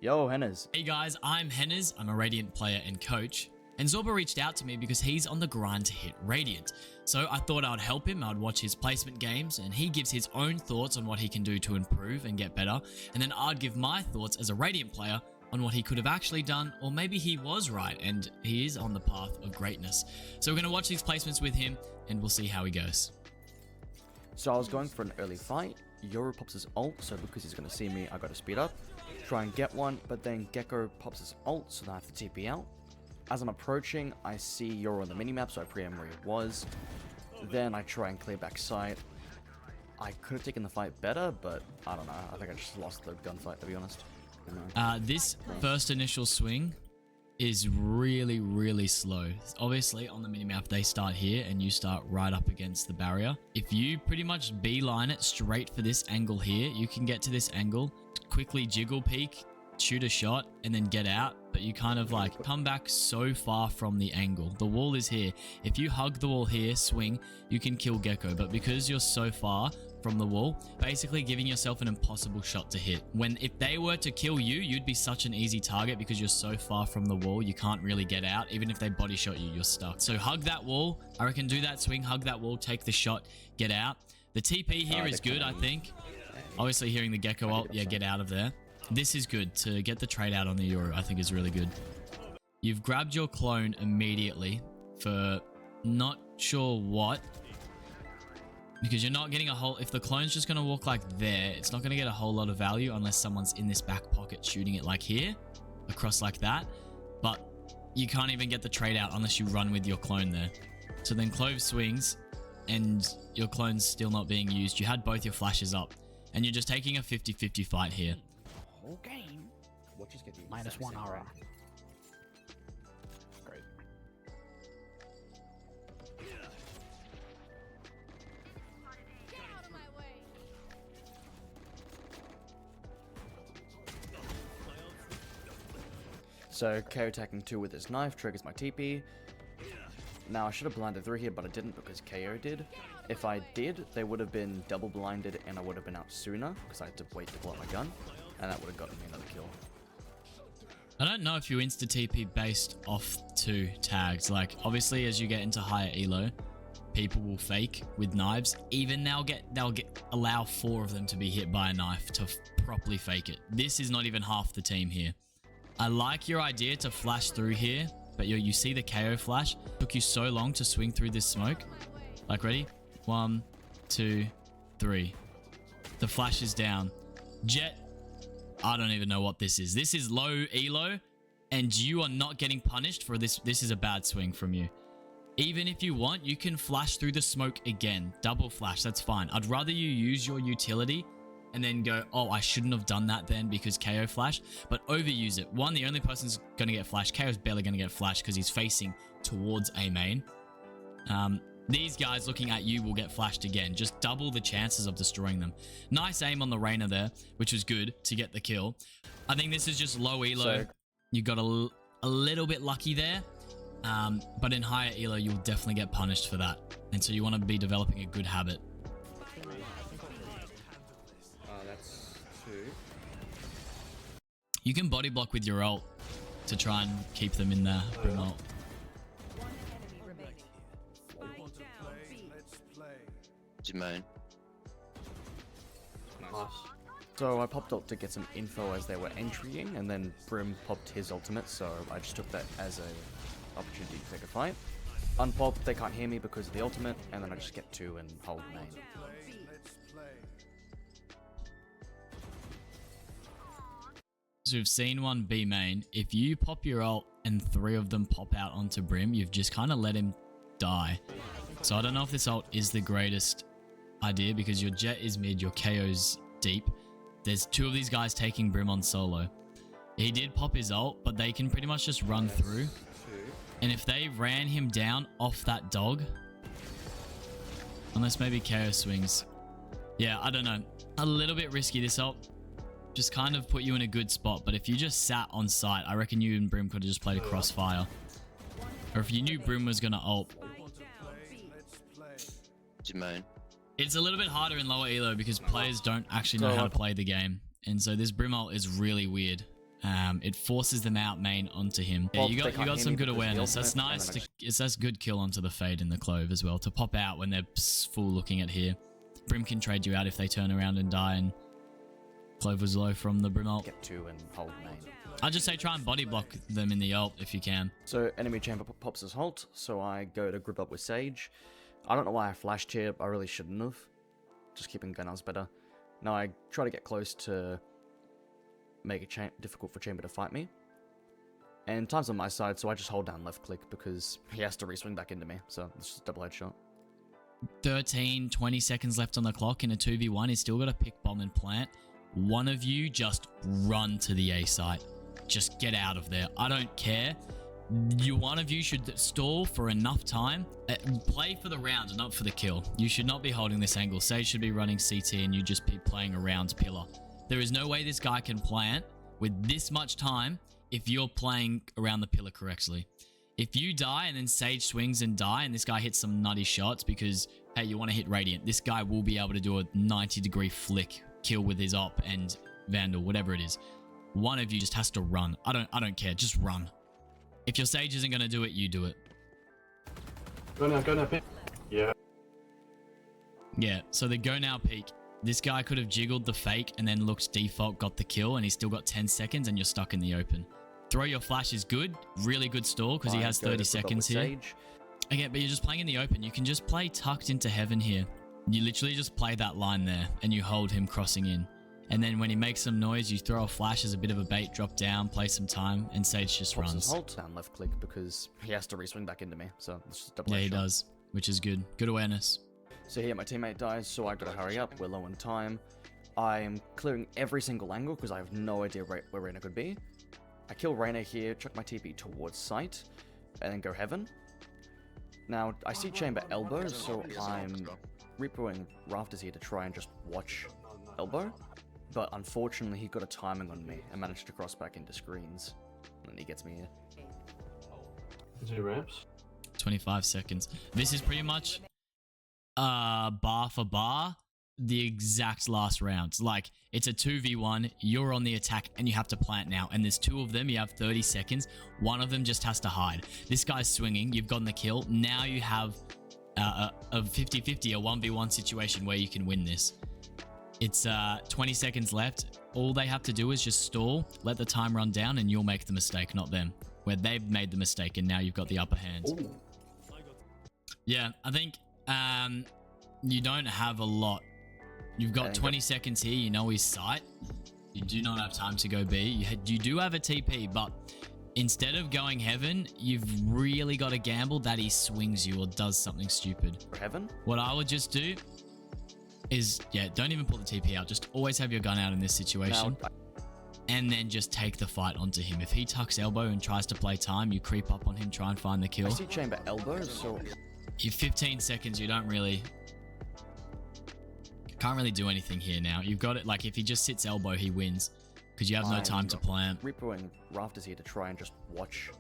Yo, Hennes. Hey guys, I'm Hennes. I'm a Radiant player and coach. And Zorba reached out to me because he's on the grind to hit Radiant. So I thought I'd help him. I'd watch his placement games and he gives his own thoughts on what he can do to improve and get better. And then I'd give my thoughts as a Radiant player on what he could have actually done, or maybe he was right and he is on the path of greatness. So we're going to watch these placements with him and we'll see how he goes. So I was going for an early fight. Yoru pops his ult, so because he's going to see me, I got to speed up. Try and get one, but then Gecko pops his ult, so then I have to TP out. As I'm approaching, I see Yoru on the minimap, so I preempt where he was. Then I try and clear back side. I could have taken the fight better, but I don't know. I think I just lost the gunfight, to be honest. This first initial swing is really slow. Obviously, on the minimap, they start here and you start right up against the barrier. If you pretty much beeline it straight for this angle here, you can get to this angle, quickly jiggle peek, shoot a shot, and then get out. But you kind of like come back so far from the angle. The wall is here. If you hug the wall here, swing, you can kill Gecko. But because you're so far from the wall, basically giving yourself an impossible shot to hit. When if they were to kill you, you'd be such an easy target because you're so far from the wall, you can't really get out. Even if they body shot you, you're stuck. So hug that wall. I reckon do that swing, hug that wall, take the shot, get out. The TP here is good, I think. Obviously hearing the Gecko ult, yeah, get out of there. This is good to get the trade out on the Yoru, I think is really good. You've grabbed your clone immediately for not sure what, because you're not getting a whole, if the clone's just going to walk like there, it's not going to get a whole lot of value unless someone's in this back pocket shooting it like here, across like that. But you can't even get the trade out unless you run with your clone there. So then Clove swings and your clone's still not being used. You had both your flashes up and you're just taking a 50-50 fight here. Whole game. -1 aura. Great. So KO attacking 2 with his knife triggers my TP. Now I should have blinded through here, but I didn't because KO did. If I did, they would have been double blinded and I would have been out sooner because I had to wait to pull out my gun. And that would have gotten me another kill. I don't know if you insta TP based off 2 tags. Like obviously as you get into higher elo, people will fake with knives. Even they'll allow 4 of them to be hit by a knife to properly fake it. This is not even half the team here. I like your idea to flash through here, but you see the KO flash. Took you so long to swing through this smoke. Like ready? 1, 2, 3. The flash is down. Jet. I don't even know what this is. This is low elo and you are not getting punished for this. This is a bad swing from you. Even if you want, you can flash through the smoke again. Double flash, that's fine. I'd rather you use your utility and then go, oh, I shouldn't have done that then because KO flash, but overuse it. One, the only person's going to get flashed. KO's barely going to get flashed because he's facing towards A main. These guys looking at you will get flashed again. Just double the chances of destroying them. Nice aim on the Reyna there, which was good to get the kill. I think this is just low elo. So, you got a little bit lucky there. But in higher elo, you'll definitely get punished for that. And so you want to be developing a good habit. That's 2. You can body block with your ult to try and keep them in the Brim ult. Main. Nice. So I popped ult to get some info as they were entering, and then Brim popped his ultimate, so I just took that as an opportunity to take a fight. Unpop, they can't hear me because of the ultimate, and then I just get 2 and hold main. So we've seen one B main. If you pop your ult and 3 of them pop out onto Brim, you've just kind of let him die. So I don't know if this ult is the greatest idea because your Jet is mid, your KO's deep. There's 2 of these guys taking Brim on solo. He did pop his ult, but they can pretty much just run through. And if they ran him down off that dog, unless maybe KO swings. Yeah, I don't know. A little bit risky this ult. Just kind of put you in a good spot. But if you just sat on site, I reckon you and Brim could have just played a crossfire. Or if you knew Brim was going to ult. Main. It's a little bit harder in lower elo because players don't actually know how to play the game. And so this Brim ult is really weird. it forces them out main onto him. Yeah, Well, you they got can't hear some me good because the awareness. That's ultimate, and nice. then That's good kill onto the fade in the clove as well to pop out when they're full looking at here. Brim can trade you out if they turn around and die, and clove was low from the Brim ult. Get 2 and hold main. I'd just say try and body block them in the ult if you can. So enemy chamber pops his halt, so I go to grip up with Sage. I don't know why I flashed here, I really shouldn't have. Just keeping gunners better. Now I try to get close to make it difficult for chamber to fight me. And time's on my side, so I just hold down left click because he has to re-swing back into me, so it's just a double headshot. 20 seconds left on the clock in a 2v1. He's still got to pick bomb and plant. One of you just run to the A site. Just get out of there. I don't care. One of you should stall for enough time. Play for the round and not for the kill. You should not be holding this angle. Sage should be running CT and you just be playing around pillar. There is no way this guy can plant with this much time if you're playing around the pillar correctly. If you die and then Sage swings and die and this guy hits some nutty shots because, hey, you want to hit Radiant, this guy will be able to do a 90-degree flick kill with his op and Vandal, whatever it is. One of you just has to run. I don't care. Just run. If your Sage isn't going to do it, you do it. Go now, pick. Yeah. Yeah, so the go now peak. This guy could have jiggled the fake and then looked default, got the kill, and he's still got 10 seconds and you're stuck in the open. Throw your flash is good. Really good stall because he has 30 seconds here. Sage. Again, but you're just playing in the open. You can just play tucked into heaven here. You literally just play that line there and you hold him crossing in. And then when he makes some noise, you throw a flash as a bit of a bait, drop down, play some time, and Sage just runs. Hold down left click because he has to re-swing back into me, so it's just a double Yeah, he headshot. does, which is good. Good awareness. So here my teammate dies, so I gotta hurry up, we're low on time. I'm clearing every single angle because I have no idea where Reyna could be. I kill Reyna here, chuck my TP towards site, and then go heaven. Now, I see chamber elbow, so I'm repoing rafters here to try and just watch elbow. But unfortunately, he got a timing on me and managed to cross back into screens. And then he gets me here. Is it ramps? 25 seconds. This is pretty much bar for bar the exact last round. Like, it's a 2v1, you're on the attack and you have to plant now, and there's 2 of them, you have 30 seconds, one of them just has to hide. This guy's swinging, you've gotten the kill, now you have a 50-50, a 1v1 situation where you can win this. It's 20 seconds left. All they have to do is just stall, let the time run down, and you'll make the mistake, not them. Where they've made the mistake and now you've got the upper hand. Ooh. Yeah, I think you don't have a lot. You've got 20 seconds here. You know his sight. You do not have time to go B. You do have a TP, but instead of going heaven, you've really got to gamble that he swings you or does something stupid. For heaven? What I would just do is, yeah, don't even pull the TP out. Just always have your gun out in this situation. Now, and then just take the fight onto him. If he tucks elbow and tries to play time, you creep up on him, try and find the kill. I see chamber elbow, so... You 15 seconds, you don't really... Can't really do anything here now. You've got it, like, if he just sits elbow, he wins. Because you have no time to plant. Repoing rafters here to try and just watch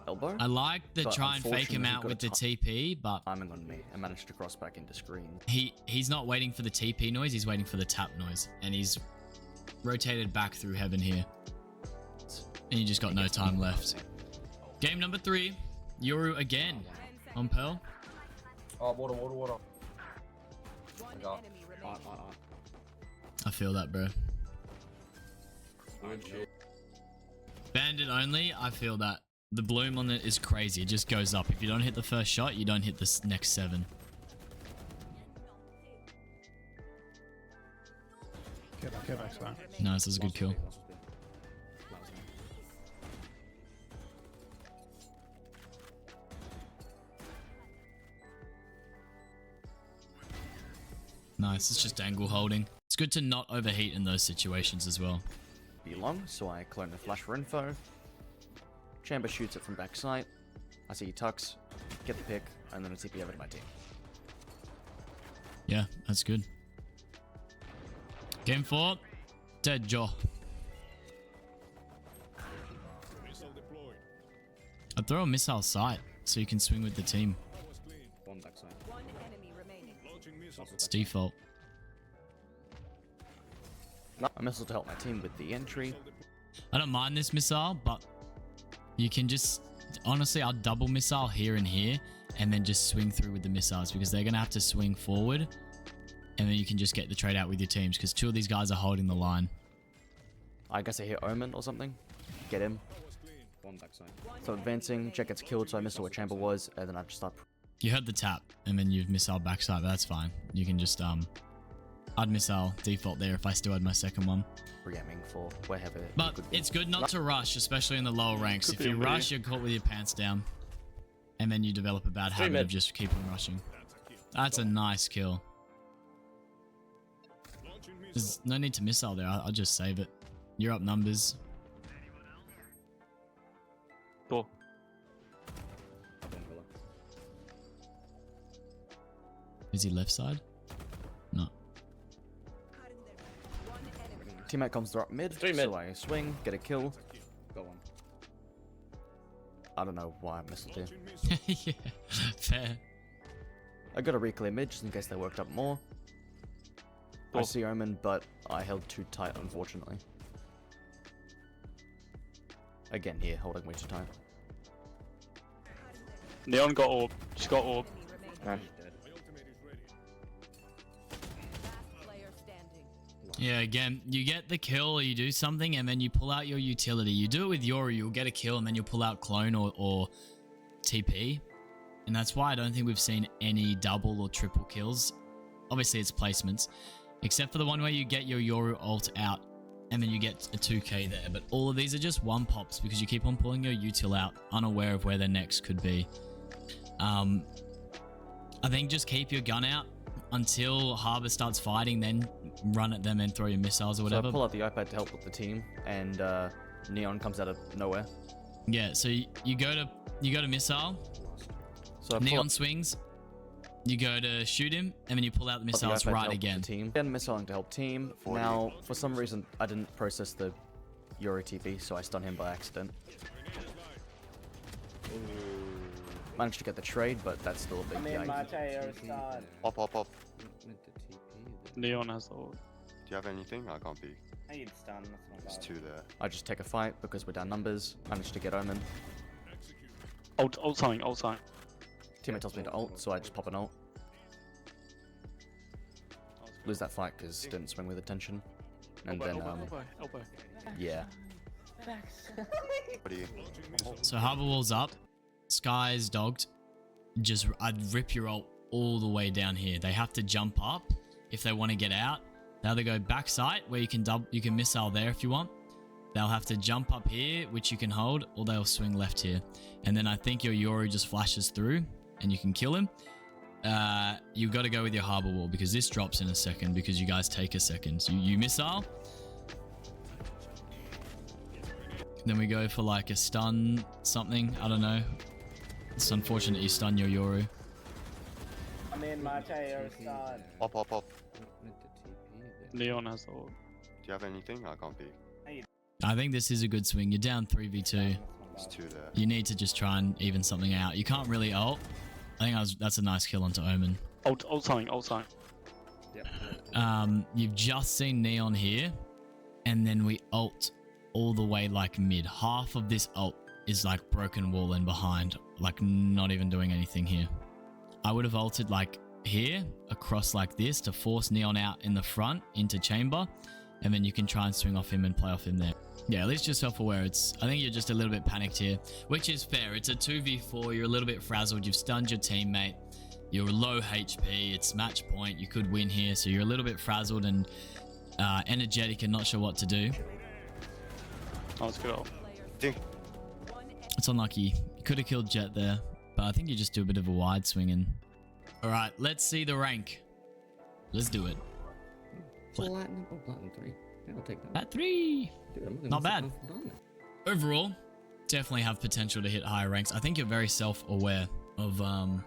elbow. I like the But try and fake him unfortunately, out he with the got TP, but timing on me and managed to cross back into screen. he's not waiting for the TP noise, he's waiting for the tap noise. And he's rotated back through heaven here. And you just got no time left. Game number 3. Yoru again on Pearl. Oh, water. I got. I feel that, bro. Bandit only, I feel that. The bloom on it is crazy. It just goes up. If you don't hit the first shot, you don't hit the next 7. Get back to that. Nice, that's a good kill. Nice, it's just angle holding. It's good to not overheat in those situations as well. Be long, so I clone the flash for info. Chamber shoots it from backside. I see he tucks, get the pick, and then a TP over to my team. Yeah, that's good. Game 4, dead jaw. I'd throw a missile sight so you can swing with the team. One backside. It's default. A missile to help my team with the entry. I don't mind this missile, but you can just, honestly, I'll double missile here and here, and then just swing through with the missiles, because they're going to have to swing forward, and then you can just get the trade out with your teams, because 2 of these guys are holding the line. I guess I hit Omen or something. Get him. One backside. So advancing, Jet gets killed, so I missed where Chamber was, and then I just start You heard the tap, and then you've missile backside, but that's fine. You can just, I'd missile default there if I still had my second one. pre-aiming for wherever it But could be. it's good not to rush, especially in the lower ranks. Could If be you a B. rush, you're caught with your pants down. And then you develop a bad habit mid. of just keeping rushing. That's a nice kill. There's no need to missile there. I'll just save it. You're up numbers. Door. Is he left side? No. Teammate comes up mid, Three so mid. I swing, get a kill. Go on. I don't know why I missed it here. Yeah, fair. I got a reclaim mid just in case they worked up more. I Door. see Omen, but I held too tight, unfortunately. Again here, holding way too tight. Neon got orb. She's got orb. Yeah, again, you get the kill or you do something and then you pull out your utility. You do it with Yori, you'll get a kill and then you'll pull out clone or TP. And that's why I don't think we've seen any double or triple kills. Obviously, it's placements. Except for the one where you get your Yoru ult out and then you get a 2k there. But all of these are just one pops because you keep on pulling your util out, unaware of where their next could be. I think just keep your gun out until Harbor starts fighting, then run at them and throw your missiles or So whatever. I pull out the iPad to help with the team, and Neon comes out of nowhere. Yeah, so you go to missile, So I pull Neon up swings, you go to shoot him, and then you pull out the the missiles iPad to right help again. The team. Again, missiling to help team. Now, for some reason, I didn't process the Yori TP, so I stun him by accident. Managed to get the trade, but that's still a big yike. Pop, pop, pop. Neon has the orb. Do you have anything? I can't be. There's 2 there. I just take a fight because we're down numbers. Managed to get Omen. Ult something, ult something. Teammate tells me to ult, so I just pop an ult. Lose that fight because didn't swing with attention. And then, Elbow. yeah. What do you? So Harbor wall's up, Sky's dogged. I'd rip your ult all the way down here. They have to jump up if they want to get out. They'll either go back site where you can missile there if you want. They'll have to jump up here, which you can hold, or they'll swing left here. And then I think your Yori just flashes through and you can kill him. You've got to go with your Harbor wall because this drops in a second because you guys take a second. So you missile. Then we go for like a stun something. I don't know. It's unfortunate you stun your Yoru. Pop, pop, pop. Neon has the orb. Do you have anything? I can't be. I think this is a good swing. You're down 3v2. There's 2 there. You need to just try and even something out. You can't really ult. I think that's a nice kill onto Omen. Ult something, ult something. You've just seen Neon here, and then we ult all the way like mid. Half of this ult is like broken wall and behind, like not even doing anything here. I would have ulted like here, across like this to force Neon out in the front into chamber, and then you can try and swing off him and play off him there. Yeah, at least you're self-aware. I think you're just a little bit panicked here, which is fair. It's a 2v4. You're a little bit frazzled. You've stunned your teammate. You're low HP. It's match point. You could win here, so you're a little bit frazzled and energetic and not sure what to do. Oh, it's good ult. Ding. It's unlucky. You could have killed Jet there, but I think you just do a bit of a wide swing and... All right, let's see the rank. Let's do it. Platinum 3. Yeah, I'll take that. At 3. Dude, I'm Not bad. done. Overall, definitely have potential to hit higher ranks. I think you're very self-aware of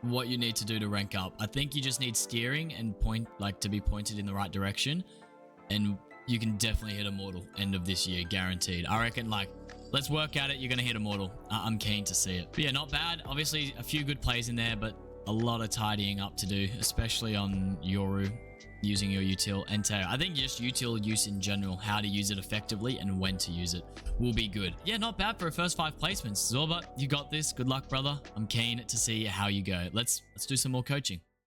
what you need to do to rank up. I think you just need steering and to be pointed in the right direction, and you can definitely hit Immortal end of this year, guaranteed. I reckon, let's work at it. You're gonna hit Immortal. I'm keen to see it. But yeah, not bad. Obviously, a few good plays in there, but a lot of tidying up to do, especially on Yoru, using your util, and Teo. I think just util use in general, how to use it effectively and when to use it, will be good. Yeah, not bad for a first 5 placements. Zorba, you got this. Good luck, brother. I'm keen to see how you go. Let's do some more coaching.